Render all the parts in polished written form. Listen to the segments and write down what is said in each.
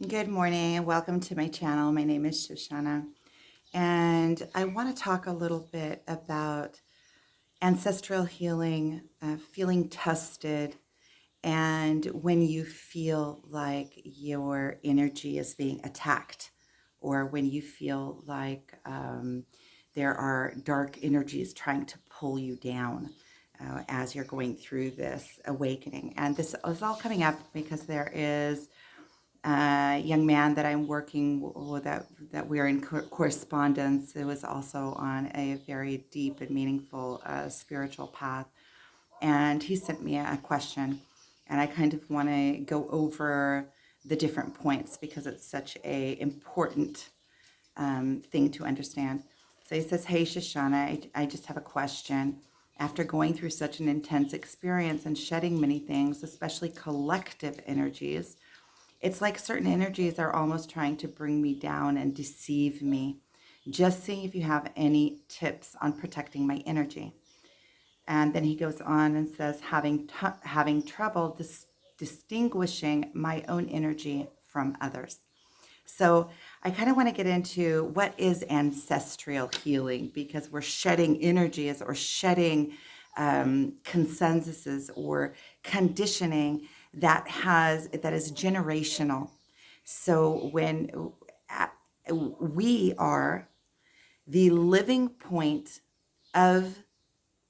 Good morning and welcome to my channel. My name is Shoshana, and I want to talk a little bit about ancestral healing, feeling tested, and when you feel like your energy is being attacked, or when you feel like there are dark energies trying to pull you down as you're going through this awakening. And this is all coming up because there is young man that I'm working with, that we're in correspondence. It was also on a very deep and meaningful spiritual path. And he sent me a question, and I kind of want to go over the different points because it's such a important thing to understand. So he says, "Hey, Shoshana, I just have a question. After going through such an intense experience and shedding many things, especially collective energies, it's like certain energies are almost trying to bring me down and deceive me. Just seeing if you have any tips on protecting my energy." And then he goes on and says, having trouble distinguishing my own energy from others. So I kind of want to get into what is ancestral healing, because we're shedding energies or shedding consensuses or conditioning that is generational. So when uh, we are the living point of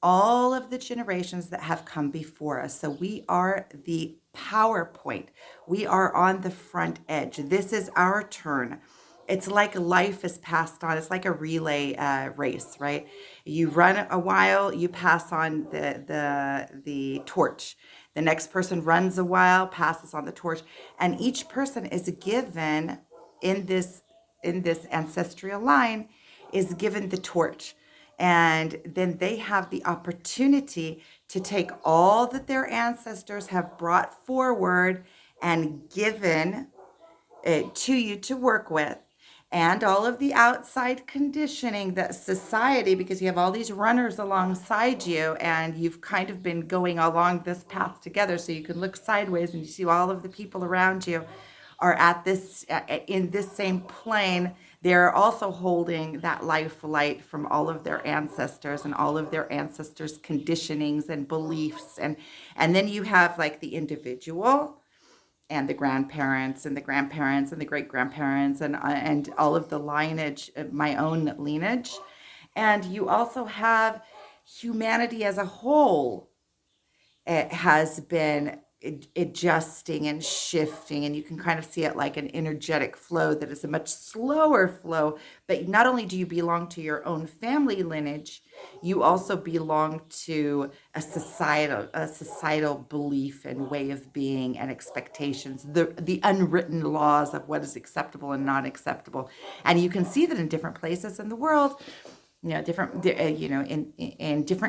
all of the generations that have come before us. So we are the PowerPoint. We are on the front edge. This is our turn. It's like life is passed on. It's like a relay race, right? You run a while, you pass on the torch. The next person runs a while, passes on the torch, and each person is given in this ancestral line is given the torch, and then they have the opportunity to take all that their ancestors have brought forward and given it to you to work with, and all of the outside conditioning that society, because you have all these runners alongside you and you've kind of been going along this path together, so you can look sideways and you see all of the people around you are at this in this same plane. They're also holding that life light from all of their ancestors and all of their ancestors conditionings and beliefs, and then you have like the individual and the grandparents and the grandparents and the great grandparents and all of the lineage, my own lineage. And you also have humanity as a whole. It has been adjusting and shifting, and you can kind of see it like an energetic flow that is a much slower flow. But not only do you belong to your own family lineage, you also belong to a societal belief and way of being and expectations, the unwritten laws of what is acceptable and not acceptable. And you can see that in different places in the world, in different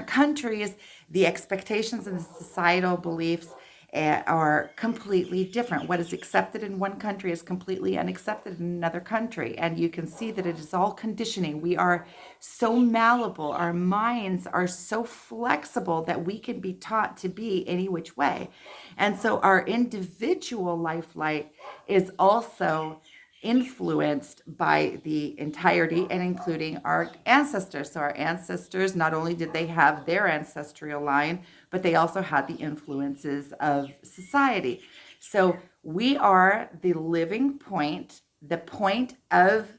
countries, the expectations and the societal beliefs are completely different. What is accepted in one country is completely unaccepted in another country, and you can see that it is all conditioning. We are so malleable, our minds are so flexible that we can be taught to be any which way. And so our individual life light is also influenced by the entirety and including our ancestors. So our ancestors, not only did they have their ancestral line, but they also had the influences of society. So we are the living point, the point of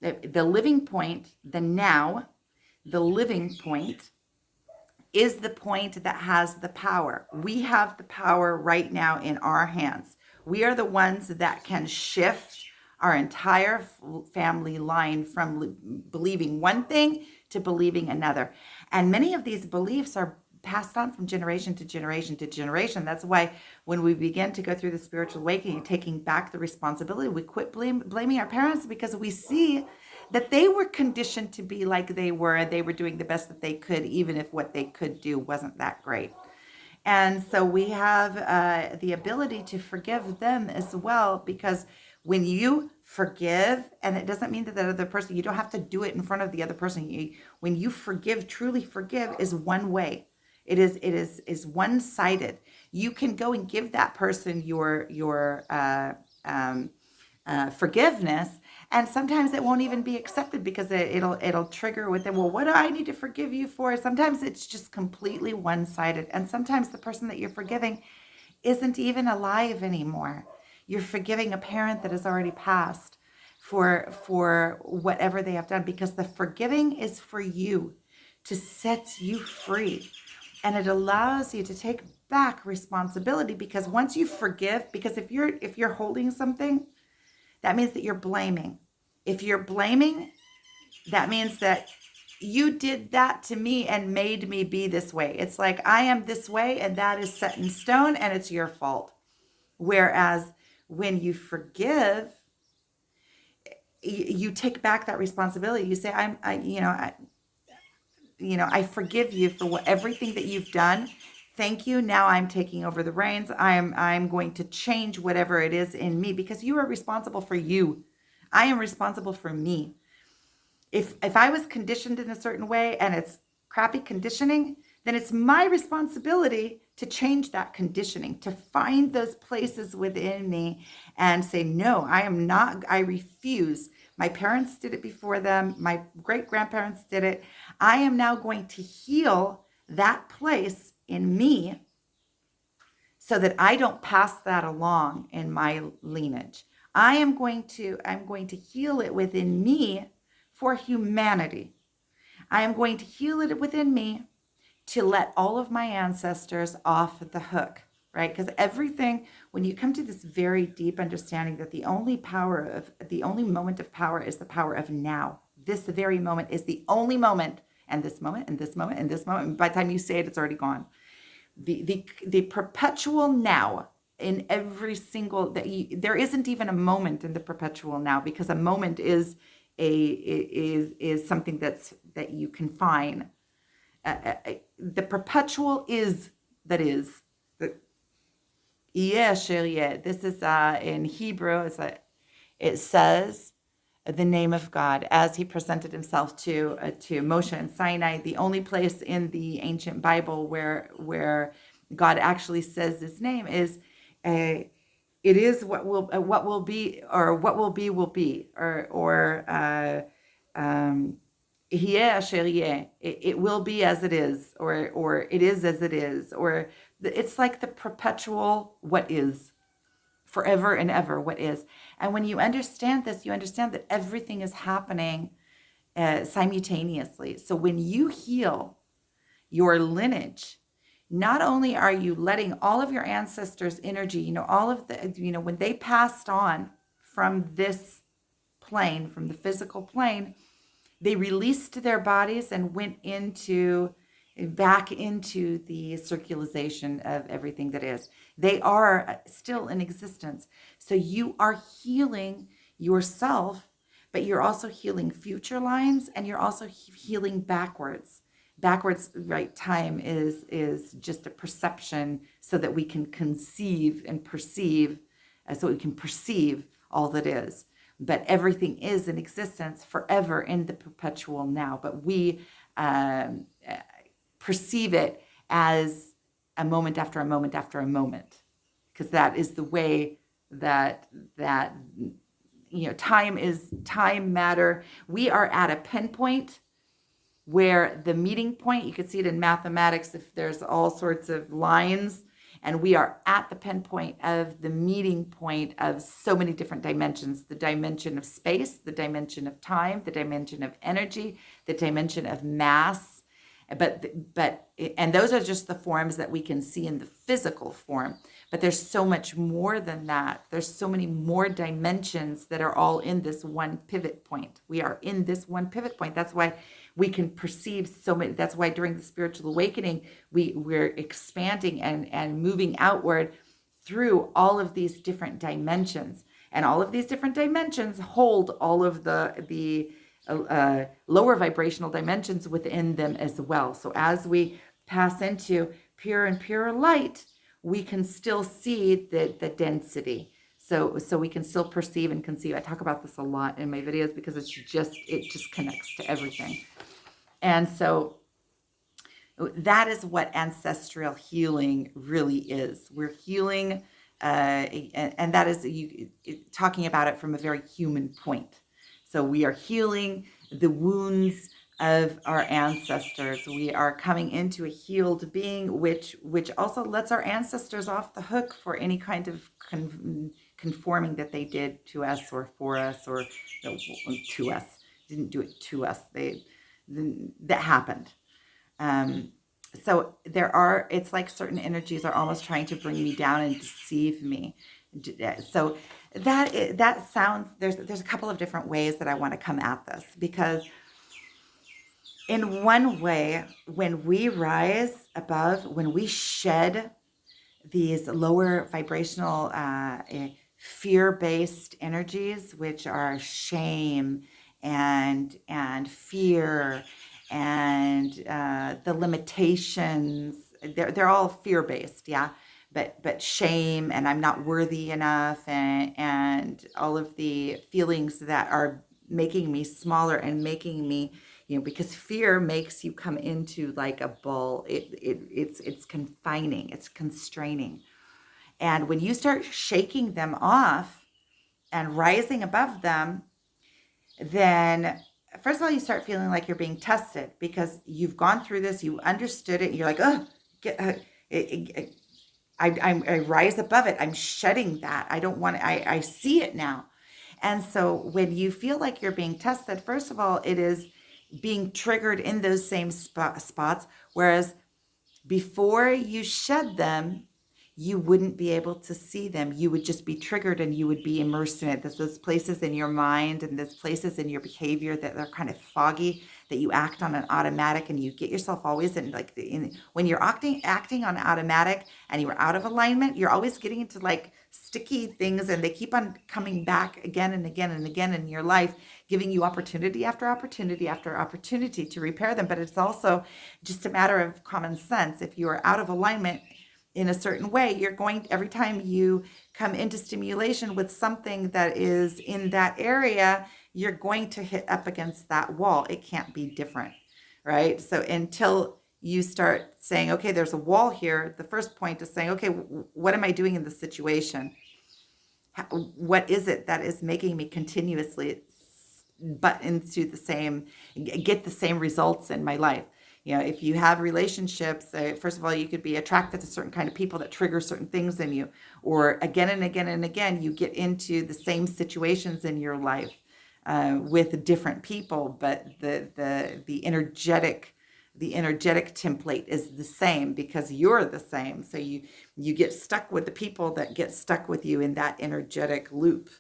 the living point, the now, the living point is the point that has the power. We have the power right now in our hands. We are the ones that can shift our entire family line from believing one thing to believing another. And many of these beliefs are passed on from generation to generation to generation. That's why when we begin to go through the spiritual awakening, taking back the responsibility, we quit blaming our parents, because we see that they were conditioned to be like they were, and they were doing the best that they could, even if what they could do wasn't that great. And so we have the ability to forgive them as well, because when you forgive, and it doesn't mean that the other person, you don't have to do it in front of the other person. When you forgive, truly forgive, is one way. It is one-sided. You can go and give that person your forgiveness, and sometimes it won't even be accepted because it'll trigger within, well, what do I need to forgive you for? Sometimes it's just completely one-sided, and sometimes the person that you're forgiving isn't even alive anymore. You're forgiving a parent that has already passed for whatever they have done, because the forgiving is for you, to set you free, and it allows you to take back responsibility. Because once you forgive, because if you're holding something, that means that you're blaming. If you're blaming, that means that you did that to me and made me be this way. It's like, I am this way and that is set in stone and it's your fault. Whereas when you forgive, you take back that responsibility. You say, I forgive you for everything that you've done. Thank you. Now I'm taking over the reins. I'm going to change whatever it is in me, because you are responsible for you. I am responsible for me. If I was conditioned in a certain way and it's crappy conditioning, then it's my responsibility to change that conditioning, to find those places within me and say, no, I refuse. My parents did it before them. My great-grandparents did it. I am now going to heal that place in me so that I don't pass that along in my lineage. I'm going to heal it within me for humanity. I am going to heal it within me to let all of my ancestors off the hook, right? Because everything, when you come to this very deep understanding that the only moment of power is the power of now. This very moment is the only moment, and this moment, and this moment, and this moment. And by the time you say it, it's already gone. The perpetual now in every single, there isn't even a moment in the perpetual now, because a moment is something that you confine. The perpetual is that is. This is in Hebrew. It says the name of God as he presented himself to Moshe and Sinai. The only place in the ancient Bible where God actually says his name is it is what will be, or what will be, or it will be as it is, or it is as it is, or it's like the perpetual what is, forever and ever what is. And when you understand this, you understand that everything is happening simultaneously. So when you heal your lineage, not only are you letting all of your ancestors' energy, all of the, when they passed on from this plane, from the physical plane, they released their bodies and went back into the circulation of everything that is. They are still in existence. So you are healing yourself, but you're also healing future lines, and you're also healing backwards. Backwards, right? Time is just a perception so that we can conceive and perceive, so we can perceive all that is. But everything is in existence forever in the perpetual now. But we perceive it as a moment after a moment after a moment, because that is the way that time, matter. We are at a pinpoint where the meeting point, you can see it in mathematics if there's all sorts of lines, and we are at the pinpoint of the meeting point of so many different dimensions: the dimension of space, the dimension of time, the dimension of energy, the dimension of mass. And those are just the forms that we can see in the physical form. But there's so much more than that. There's so many more dimensions that are all in this one pivot point. We are in this one pivot point. That's why we can perceive so many. That's why during the spiritual awakening, we're expanding and moving outward through all of these different dimensions. And all of these different dimensions hold all of the lower vibrational dimensions within them as well. So as we pass into pure and purer light, we can still see the density. So we can still perceive and conceive. I talk about this a lot in my videos because it just connects to everything. And so that is what ancestral healing really is. We're healing and that is talking about it from a very human point. So we are healing the wounds of our ancestors. We are coming into a healed being, which also lets our ancestors off the hook for any kind of conforming that they did to us or for us, or no, to us. Didn't do it to us. That happened. Um, so it's like certain energies are almost trying to bring me down and deceive me. So that sounds, there's a couple of different ways that I want to come at this, because in one way, when we rise above, when we shed these lower vibrational fear-based energies, which are shame and fear and the limitations, they're all fear-based, yeah. But shame and I'm not worthy enough, and all of the feelings that are making me smaller and making me, because fear makes you come into like a ball. It's confining, it's constraining. And when you start shaking them off and rising above them, then first of all, you start feeling like you're being tested, because you've gone through this, you understood it, and you're like, oh, I rise above it. I'm shedding that. I don't want it. I see it now. And so when you feel like you're being tested, first of all, it is being triggered in those same spots. Whereas before you shed them, you wouldn't be able to see them. You would just be triggered and you would be immersed in it. There's those places in your mind and there's places in your behavior that are kind of foggy, that you act on an automatic, and you get yourself always when you're acting on automatic and you're out of alignment, you're always getting into like sticky things, and they keep on coming back again and again and again in your life, giving you opportunity after opportunity after opportunity to repair them. But it's also just a matter of common sense. If you are out of alignment in a certain way, you're going, every time you come into stimulation with something that is in that area, you're going to hit up against that wall. It can't be different, right? So until you start saying, okay, there's a wall here, the first point is saying, okay, what am I doing in this situation? What is it that is making me continuously get the same results in my life? If you have relationships, first of all, you could be attracted to certain kind of people that trigger certain things in you, or again and again and again, you get into the same situations in your life with different people, but the energetic template is the same, because you're the same. So you get stuck with the people that get stuck with you in that energetic loop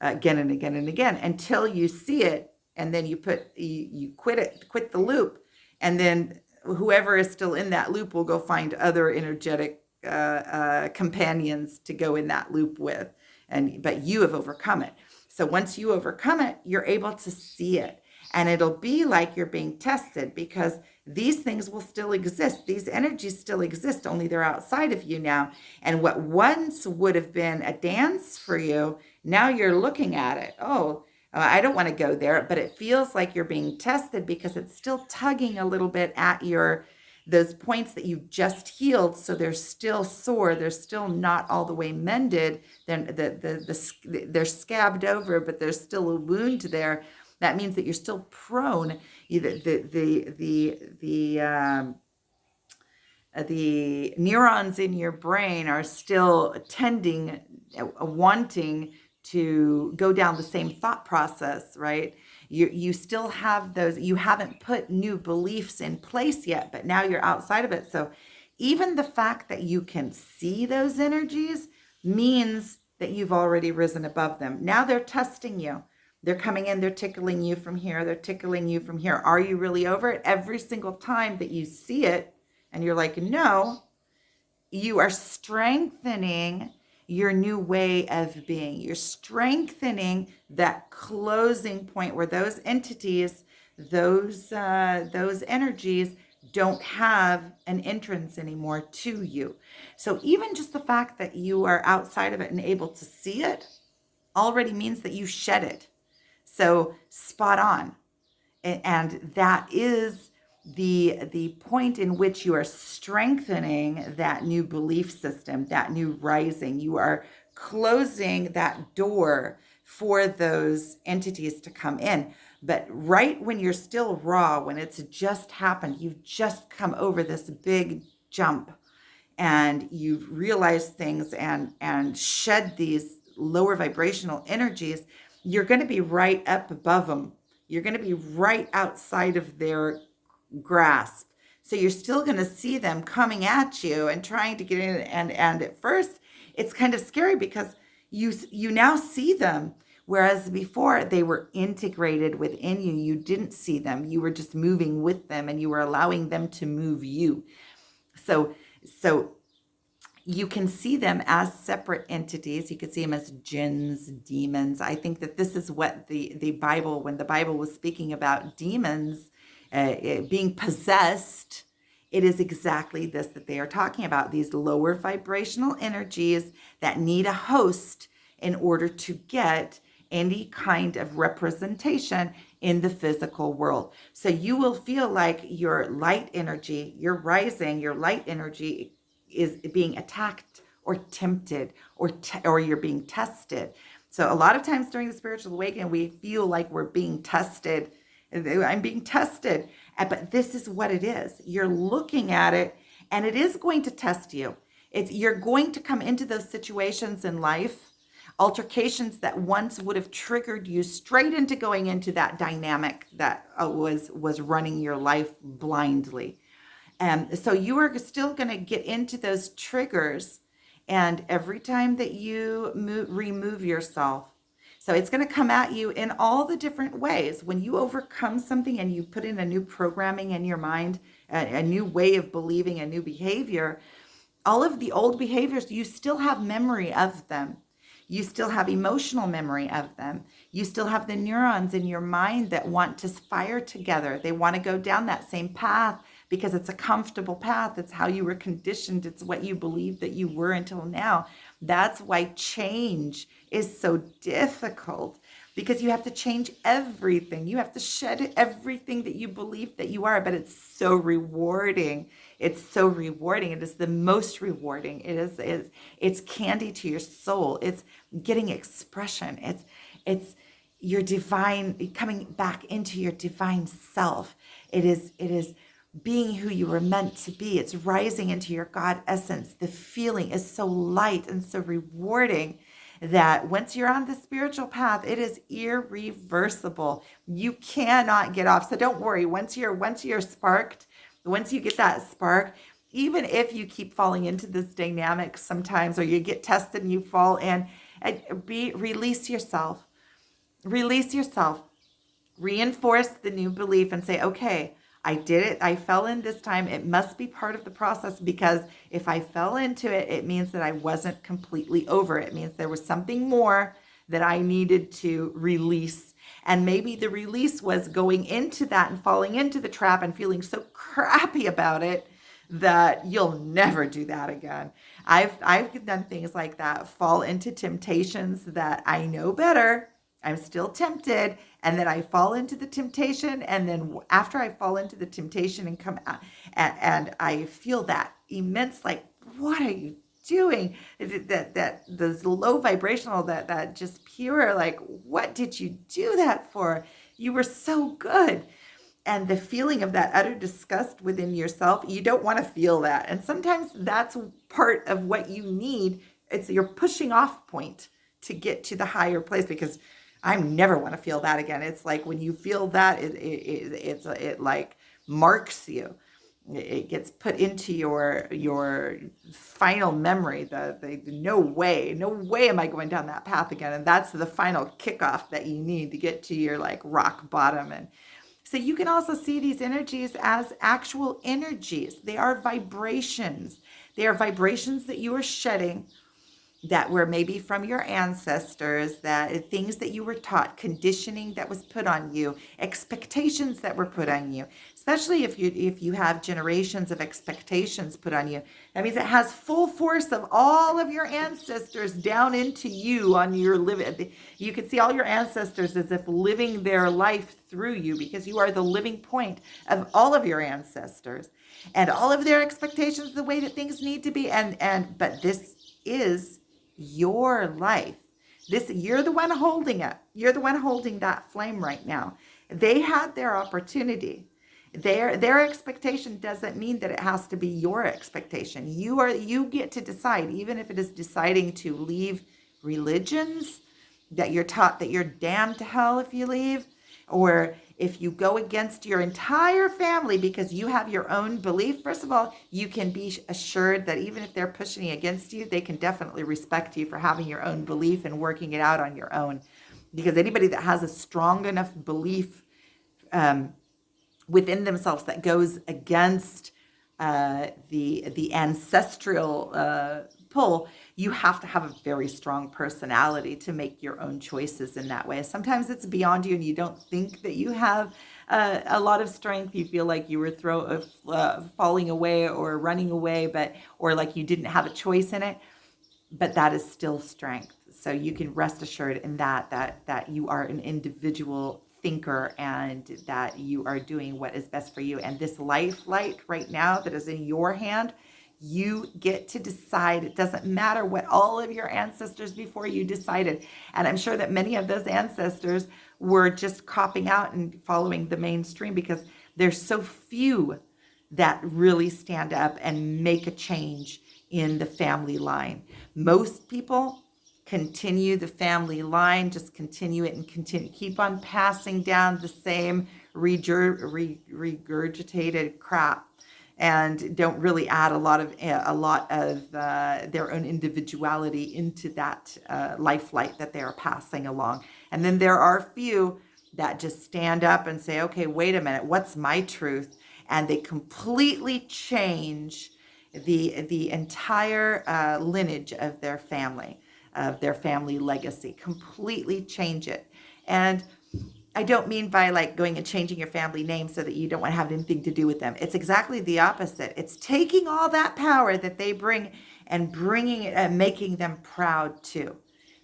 again and again and again, until you see it, and then you quit the loop. And then whoever is still in that loop will go find other energetic companions to go in that loop with. But you have overcome it. So once you overcome it, you're able to see it. And it'll be like you're being tested, because these things will still exist. These energies still exist, only they're outside of you now. And what once would have been a dance for you, now you're looking at it. Oh, I don't want to go there, but it feels like you're being tested, because it's still tugging a little bit at those points that you just healed. So they're still sore. They're still not all the way mended. Then they're scabbed over, but there's still a wound there. That means that you're still prone. The neurons in your brain are still wanting to go down the same thought process, right? You still have those, you haven't put new beliefs in place yet, but now you're outside of it. So even the fact that you can see those energies means that you've already risen above them. Now they're testing you. They're coming in, they're tickling you from here, they're tickling you from here. Are you really over it? Every single time that you see it and you're like, no, you are strengthening your new way of being. You're strengthening that closing point where those entities, those energies don't have an entrance anymore to you. So even just the fact that you are outside of it and able to see it already means that you shed it. So spot on. And that is the point in which you are strengthening that new belief system, that new rising. You are closing that door for those entities to come in. But right when you're still raw, when it's just happened, you've just come over this big jump and you've realized things and shed these lower vibrational energies, you're going to be right up above them. You're going to be right outside of their grasp. So you're still going to see them coming at you and trying to get in. And at first, it's kind of scary because you now see them, whereas before they were integrated within you. You didn't see them. You were just moving with them, and you were allowing them to move you. So you can see them as separate entities. You could see them as jinns, demons. I think that this is what the Bible, when the Bible was speaking about demons being possessed, it is exactly this that they are talking about, these lower vibrational energies that need a host in order to get any kind of representation in the physical world. So you will feel like your light energy, your rising, your light energy is being attacked or tempted, or you're being tested. So a lot of times during the spiritual awakening, we feel like we're being tested. I'm being tested. But this is what it is. You're looking at it, and it is going to test you. You're going to come into those situations in life, altercations that once would have triggered you straight into going into that dynamic that was running your life blindly. So you are still going to get into those triggers, and every time that you remove yourself, so it's going to come at you in all the different ways. When you overcome something and you put in a new programming in your mind, a new way of believing, a new behavior, all of the old behaviors, you still have memory of them. You still have emotional memory of them. You still have the neurons in your mind that want to fire together. They want to go down that same path because it's a comfortable path. It's how you were conditioned. It's what you believed that you were until now. That's why change is so difficult, because you have to change everything. You have to shed everything that you believe that you are, but it's so rewarding. It's so rewarding. It is the most rewarding. It's candy to your soul. It's getting expression. It's your divine, coming back into your divine self. It is being who you were meant to be. It's rising into your God essence. The feeling is so light and so rewarding that once you're on the spiritual path, it is irreversible. You cannot get off. So don't worry. Once you're sparked, once you get that spark, even if you keep falling into this dynamic sometimes, or you get tested and you fall in, release yourself. Release yourself. Reinforce the new belief and say, okay, I did it. I fell in this time. It must be part of the process, because if I fell into it, it means that I wasn't completely over. It means there was something more that I needed to release. And maybe the release was going into that and falling into the trap and feeling so crappy about it that you'll never do that again. I've done things like that, fall into temptations that I know better. I'm still tempted, and then I fall into the temptation, and then after I fall into the temptation and come out, and I feel that immense, like, what are you doing? That those low vibrational, that just pure, like, what did you do that for? You were so good. And the feeling of that utter disgust within yourself, you don't want to feel that. And sometimes that's part of what you need. It's your pushing off point to get to the higher place, because I never want to feel that again. It's like when you feel that, it like marks you. It gets put into your final memory. The no way am I going down that path again. And that's the final kickoff that you need to get to your like rock bottom. And so you can also see these energies as actual energies. They are vibrations. They are vibrations that you are shedding. that were maybe from your ancestors, that things that you were taught, conditioning that was put on you, expectations that were put on you, especially if you have generations of expectations put on you. That means it has full force of all of your ancestors down into you on your living. You can see all your ancestors as if living their life through you, because you are the living point of all of your ancestors and all of their expectations, the way that things need to be. But this is your life. You're the one holding it. You're the one holding that flame right now. They had their opportunity. Their expectation doesn't mean that it has to be your expectation. You get to decide, even if it is deciding to leave religions that you're taught that you're damned to hell if you leave, or if you go against your entire family because you have your own belief. First of all, you can be assured that even if they're pushing against you, they can definitely respect you for having your own belief and working it out on your own. Because anybody that has a strong enough belief within themselves that goes against the ancestral pull, you have to have a very strong personality to make your own choices in that way. Sometimes it's beyond you and you don't think that you have a lot of strength. You feel like you were falling away or running away, or like you didn't have a choice in it. But that is still strength. So you can rest assured in that you are an individual thinker and that you are doing what is best for you. And this life light right now that is in your hand, you get to decide. It doesn't matter what all of your ancestors before you decided. And I'm sure that many of those ancestors were just copping out and following the mainstream, because there's so few that really stand up and make a change in the family line. Most people continue the family line, just continue it and continue, keep on passing down the same regurgitated crap, and don't really add a lot of their own individuality into that life light that they are passing along. And then there are few that just stand up and say, okay, wait a minute, what's my truth? And they completely change the entire lineage of their family legacy, completely change it. And I don't mean by like going and changing your family name so that you don't want to have anything to do with them. It's exactly the opposite. It's taking all that power that they bring and bringing it and making them proud too.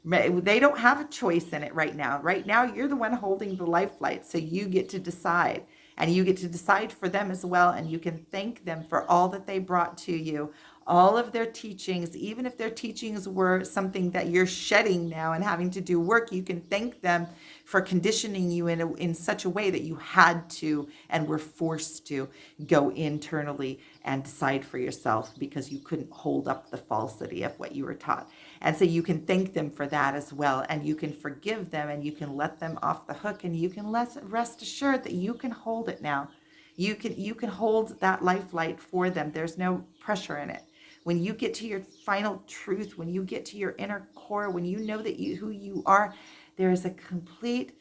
They don't have a choice in it right now. Right now, you're the one holding the life light, so you get to decide. And you get to decide for them as well, and you can thank them for all that they brought to you, all of their teachings. Even if their teachings were something that you're shedding now and having to do work, you can thank them for conditioning you in such a way that you had to and were forced to go internally and decide for yourself, because you couldn't hold up the falsity of what you were taught. And so you can thank them for that as well, and you can forgive them, and you can let them off the hook, and you can rest assured that you can hold it now. You can hold that life light for them. There's no pressure in it. When you get to your final truth, when you get to your inner core, when you know that who you are, there is a complete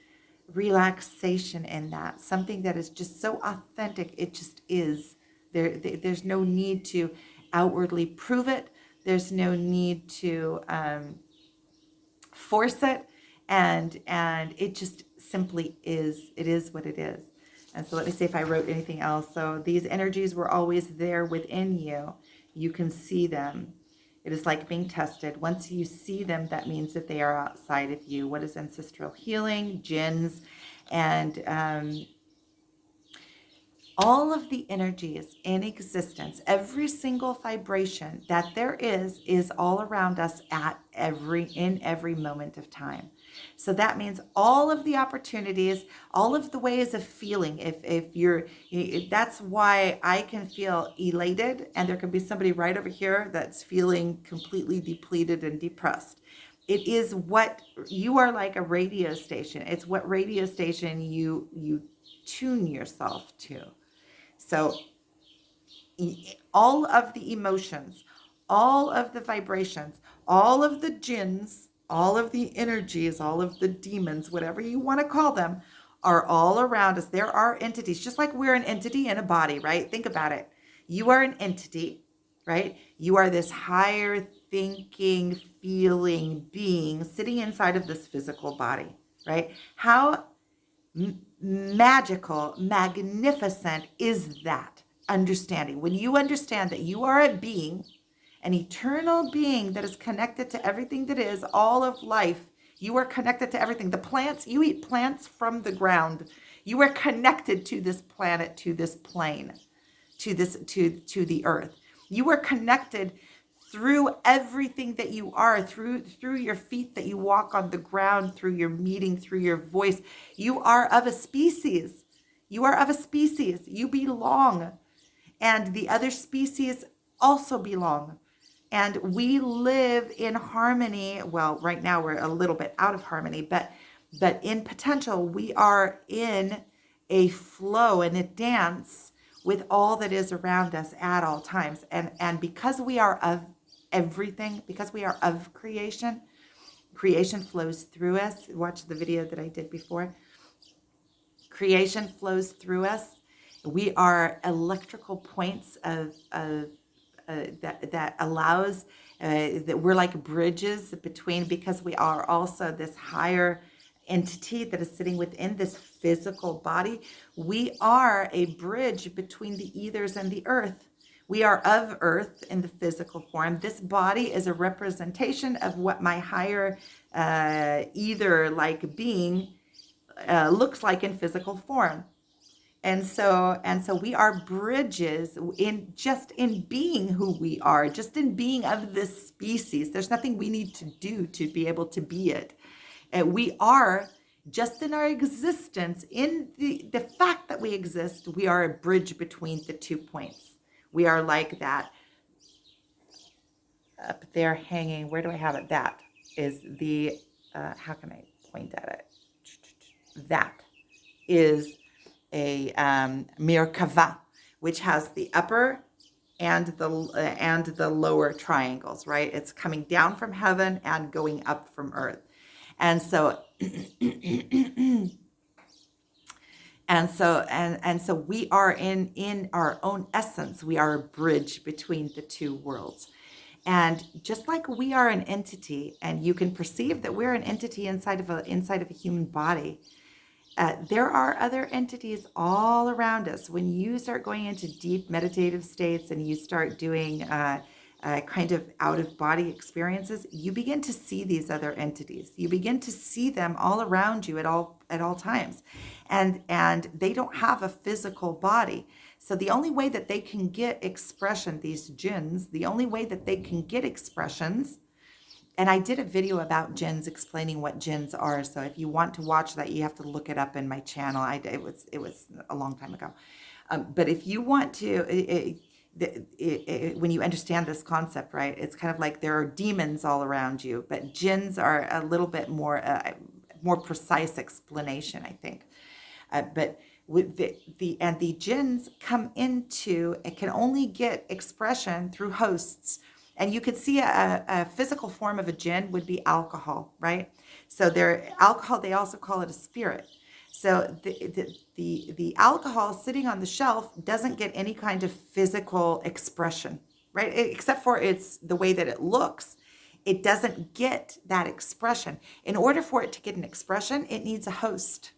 relaxation in that. Something that is just so authentic. It just is. There's no need to outwardly prove it. There's no need to force it. And it just simply is. It is what it is. And so let me see if I wrote anything else. So these energies were always there within you. You can see them. It is like being tested. Once you see them, that means that they are outside of you. What is ancestral healing? Jinns, and all of the energies in existence, every single vibration that there is all around us in every moment of time. So that means all of the opportunities, all of the ways of feeling. That's why I can feel elated, and there can be somebody right over here that's feeling completely depleted and depressed. It is what you are, like a radio station. It's what radio station you tune yourself to. So all of the emotions, all of the vibrations, all of the jinns, all of the energies, all of the demons, whatever you want to call them, are all around us. There are entities, just like we're an entity in a body, right? Think about it. You are an entity, right? You are this higher thinking, feeling being sitting inside of this physical body, right? How magical, magnificent is that understanding? When you understand that you are a being, an eternal being that is connected to everything that is, all of life. You are connected to everything. The plants, you eat plants from the ground. You are connected to this planet, to this plane, to the earth. You are connected through everything that you are, through your feet that you walk on the ground, through your meeting, through your voice. You are of a species. You are of a species. You belong. And the other species also belong. And we live in harmony. Well, right now we're a little bit out of harmony, but in potential, we are in a flow and a dance with all that is around us at all times. And because we are of everything, because we are of creation, creation flows through us. Watch the video that I did before. Creation flows through us. We are electrical points of that allows that we're like bridges between, because we are also this higher entity that is sitting within this physical body. We are a bridge between the ethers and the earth. We are of earth in the physical form. This body is a representation of what my higher ether like being looks like in physical form. And so we are bridges in being who we are, just in being of this species. There's nothing we need to do to be able to be it. And we are just in our existence, in the fact that we exist, we are a bridge between the 2 points. We are like that up there hanging. Where do I have it? That is the, how can I point at it? That is a Merkava, which has the upper and the lower triangles, right? It's coming down from heaven and going up from earth. And so so we are in our own essence, we are a bridge between the 2 worlds. And just like we are an entity, and you can perceive that we're an entity inside of a human body, there are other entities all around us. When you start going into deep meditative states and you start doing kind of out-of-body experiences, you begin to see these other entities. You begin to see them all around you at all times. And they don't have a physical body. So the only way that they can get expression, these jinns, the only way that they can get expressions. And I did a video about jinns, explaining what jinns are. So if you want to watch that, you have to look it up in my channel. It was a long time ago. But if you want to, when you understand this concept, right, it's kind of like there are demons all around you, but jinns are a little bit more precise explanation, I think. But with the jinns come into, it can only get expression through hosts. And you could see a physical form of a jinn would be alcohol, right? So alcohol, they also call it a spirit. So the alcohol sitting on the shelf doesn't get any kind of physical expression, right? Except for it's the way that it looks. It doesn't get that expression. In order for it to get an expression, it needs a host.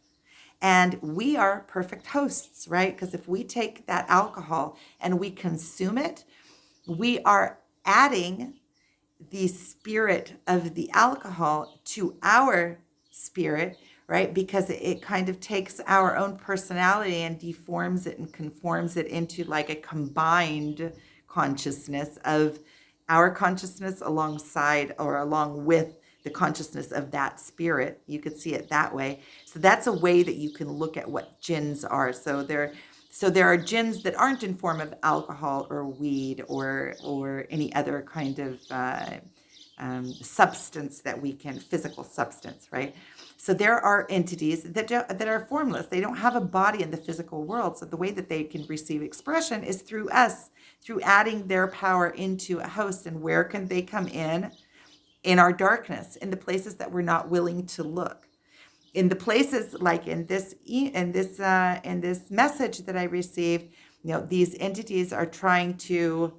And we are perfect hosts, right? Because if we take that alcohol and we consume it, we are adding the spirit of the alcohol to our spirit, right? Because it kind of takes our own personality and deforms it and conforms it into like a combined consciousness of our consciousness alongside or along with the consciousness of that spirit. You could see it that way. So that's a way that you can look at what jinns are. So there are jinns that aren't in form of alcohol or weed or any other kind of substance that we can, physical substance, right? So there are entities that are formless. They don't have a body in the physical world. So the way that they can receive expression is through us, through adding their power into a host. And where can they come in? In our darkness, in the places that we're not willing to look. In the places like in this message that I received, these entities are trying to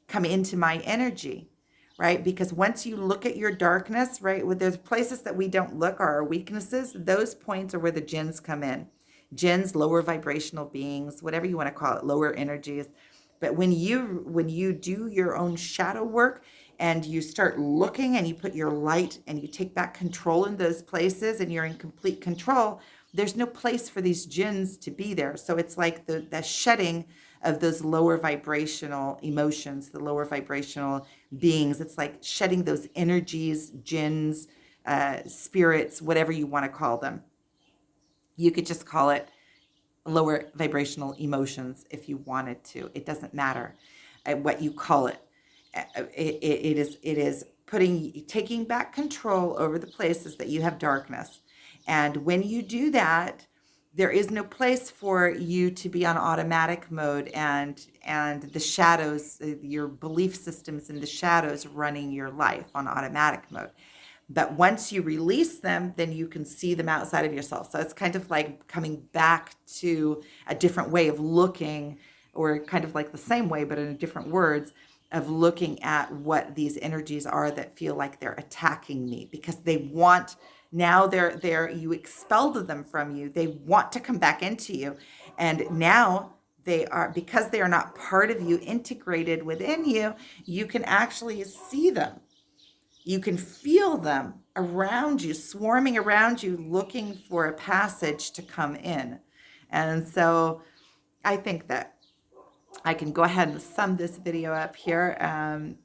come into my energy, right? Because once you look at your darkness, right, with there's places that we don't look are our weaknesses. Those points are where the jinns come in. Jinns, lower vibrational beings, whatever you want to call it, lower energies. But when you do your own shadow work and you start looking and you put your light and you take back control in those places and you're in complete control, there's no place for these jinns to be there. So it's like the shedding of those lower vibrational emotions, the lower vibrational beings. It's like shedding those energies, jinns, spirits, whatever you want to call them. You could just call it lower vibrational emotions if you wanted to. It doesn't matter what you call it. It is taking back control over the places that you have darkness. And when you do that, there is no place for you to be on automatic mode and the shadows, your belief systems in the shadows running your life on automatic mode. But once you release them, then you can see them outside of yourself. So it's kind of like coming back to a different way of looking, or kind of like the same way, but in different words, of looking at what these energies are that feel like they're attacking me, because they want, now they're you expelled them from you. They want to come back into you. And now they are, because they are not part of you, integrated within you, you can actually see them. You can feel them around you, swarming around you, looking for a passage to come in. And so I think that I can go ahead and sum this video up here.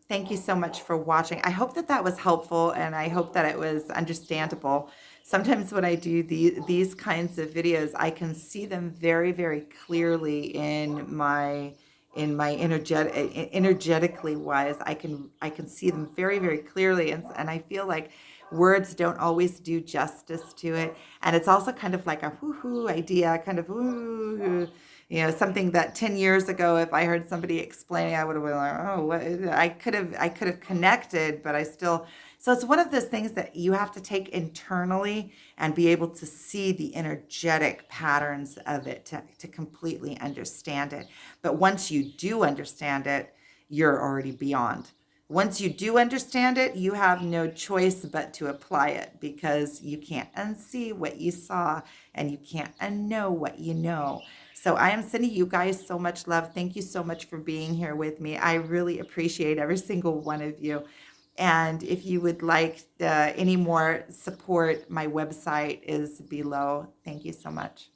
Thank you so much for watching. I hope that that was helpful, and I hope that it was understandable. Sometimes when I do these kinds of videos, I can see them very, very clearly in my energetically wise. I can see them very, very clearly, and I feel like words don't always do justice to it. And it's also kind of like a woo-hoo idea, kind of woo, something that 10 years ago, if I heard somebody explaining, I would have been like, oh, what is it? I could have connected, but I still, so it's one of those things that you have to take internally and be able to see the energetic patterns of it to completely understand it. But once you do understand it, you're already beyond. Once you do understand it, you have no choice but to apply it, because you can't unsee what you saw and you can't unknow what you know. So I am sending you guys so much love. Thank you so much for being here with me. I really appreciate every single one of you. And if you would like any more support, my website is below. Thank you so much.